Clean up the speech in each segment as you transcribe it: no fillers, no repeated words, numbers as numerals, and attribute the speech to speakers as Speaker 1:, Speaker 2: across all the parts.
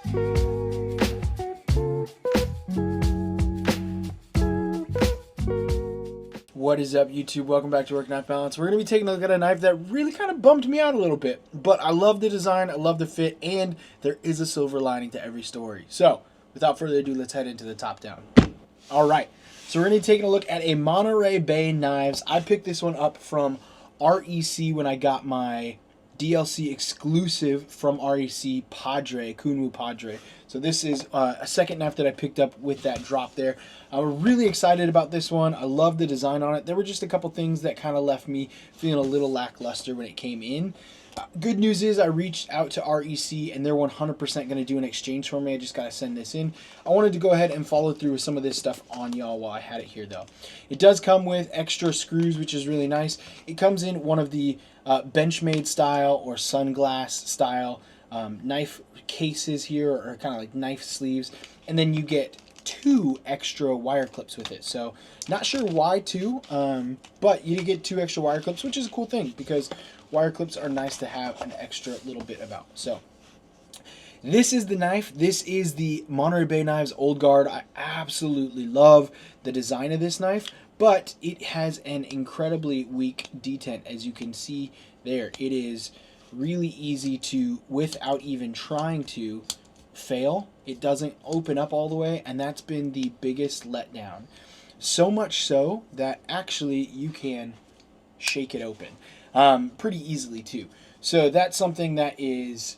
Speaker 1: What is up, YouTube? Welcome back to Work Knife Balance. We're going to be taking a look at a knife that really kind of bummed me out a little bit, but I love the design, I love the fit, and there is a silver lining to every story. So, without further ado, let's head into the top down. All right, so we're going to be taking a look at a Monterey Bay Knives. I picked this one up from REC when I got my DLC exclusive from REC Padre, Kunwu Padre. So this is a second knife that I picked up with that drop there. I'm really excited about this one. I love the design on it. There were just a couple things that kind of left me feeling a little lackluster when it came in. Good news is I reached out to REC and they're 100% going to do an exchange for me. I just got to send this in. I wanted to go ahead and follow through with some of this stuff on y'all while I had it here though. It does come with extra screws, which is really nice. It comes in one of the Benchmade style or sunglass style knife cases here, or kind of like knife sleeves, and then you get 2 extra wire clips with it. So not sure why 2, but you get 2 extra wire clips, which is a cool thing because wire clips are nice to have an extra little bit about. So this is the knife. This is the Monterey Bay Knives Old Guard. I absolutely love the design of this knife, but it has an incredibly weak detent. As you can see there, it is really easy to, without even trying to, fail. It doesn't open up all the way, and that's been the biggest letdown. So much so that actually you can shake it open pretty easily too. So that's something that is,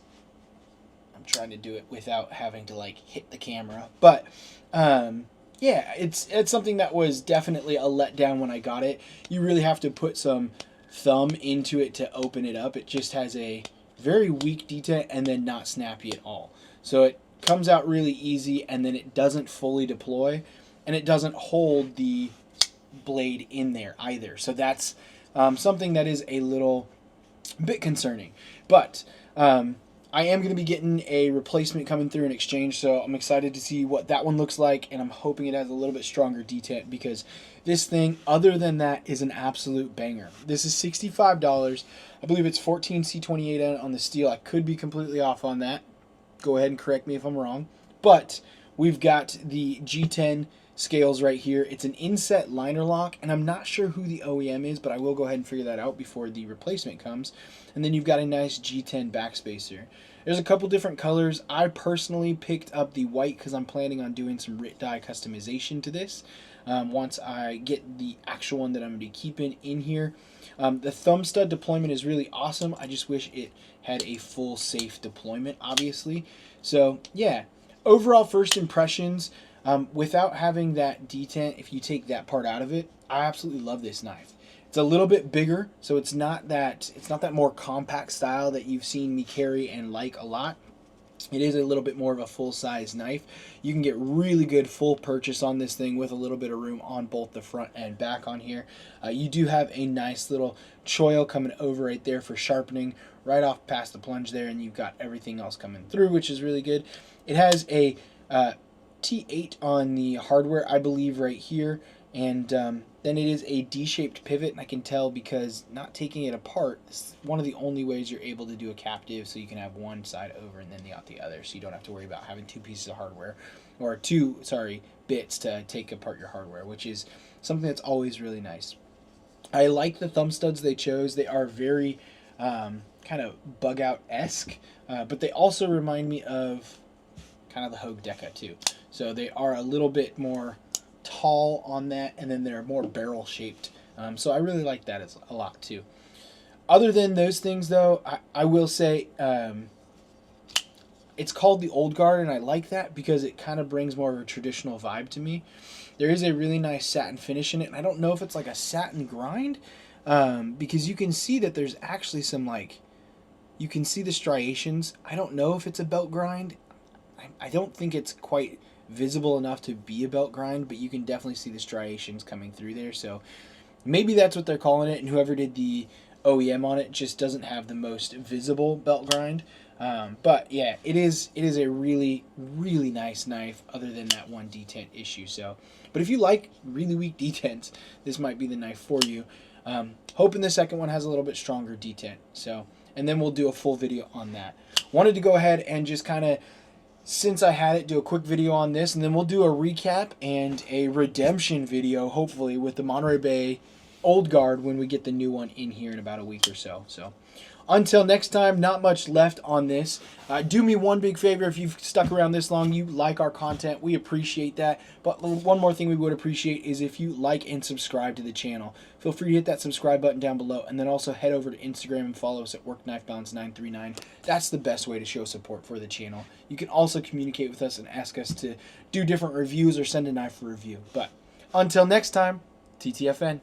Speaker 1: I'm trying to do it without having to like hit the camera, but yeah, it's something that was definitely a letdown when I got it. You really have to put some thumb into it to open it up. It just has a very weak detent and then not snappy at all. So it comes out really easy, and then it doesn't fully deploy, and it doesn't hold the blade in there either. So that's something that is a little bit concerning. But I am going to be getting a replacement coming through in exchange, so I'm excited to see what that one looks like, and I'm hoping it has a little bit stronger detent because this thing, other than that, is an absolute banger. This is $65. I believe it's 14 C28 on the steel. I could be completely off on that. Go ahead and correct me if I'm wrong. But we've got the G10 scales right here. It's an inset liner lock, and I'm not sure who the OEM is, but I will go ahead and figure that out before the replacement comes. And then you've got a nice G10 backspacer. There's a couple different colors. I personally picked up the white because I'm planning on doing some writ die customization to this once I get the actual one that I'm going to be keeping in here. The thumb stud deployment is really awesome. I just wish it had a full safe deployment, obviously. So yeah, overall first impressions, without having that detent, if you take that part out of it, I absolutely love this knife. It's a little bit bigger, so it's not that more compact style that you've seen me carry and like a lot. It is a little bit more of a full-size knife. You can get really good full purchase on this thing with a little bit of room on both the front and back on here. You do have a nice little choil coming over right there for sharpening right off past the plunge there, and you've got everything else coming through, which is really good. It has a T8 on the hardware, I believe, right here, and then it is a D-shaped pivot, and I can tell because not taking it apart is one of the only ways you're able to do a captive, so you can have one side over and then the other, so you don't have to worry about having 2 pieces of hardware, or 2 bits to take apart your hardware, which is something that's always really nice. I like the thumb studs they chose. They are very kind of bug out-esque, but they also remind me of kind of the Hogue Deca too. So they are a little bit more tall on that, and then they're more barrel shaped. So I really like that a lot too. Other than those things though, I will say it's called the Old Guard, and I like that because it kind of brings more of a traditional vibe to me. There is a really nice satin finish in it, and I don't know if it's like a satin grind, because you can see that there's actually some you can see the striations. I don't know if it's a belt grind. I don't think it's quite visible enough to be a belt grind, but you can definitely see the striations coming through there. So maybe that's what they're calling it, and whoever did the OEM on it just doesn't have the most visible belt grind. But yeah, it is a really, really nice knife other than that one detent issue. So, but if you like really weak detents, this might be the knife for you. Hoping the second one has a little bit stronger detent. So, and then we'll do a full video on that. Wanted to go ahead and just kind of since I had it, do a quick video on this, and then we'll do a recap and a redemption video, hopefully, with the Monterey Bay Old Guard when we get the new one in here in about a week or so. So until next time, not much left on this. Do me one big favor. If you've stuck around this long, you like our content, we appreciate that. But one more thing we would appreciate is if you like and subscribe to the channel. Feel free to hit that subscribe button down below, and then also head over to Instagram and follow us at WorkKnifeBalance939. That's the best way to show support for the channel. You can also communicate with us and ask us to do different reviews or send a knife for review. But until next time, TTFN.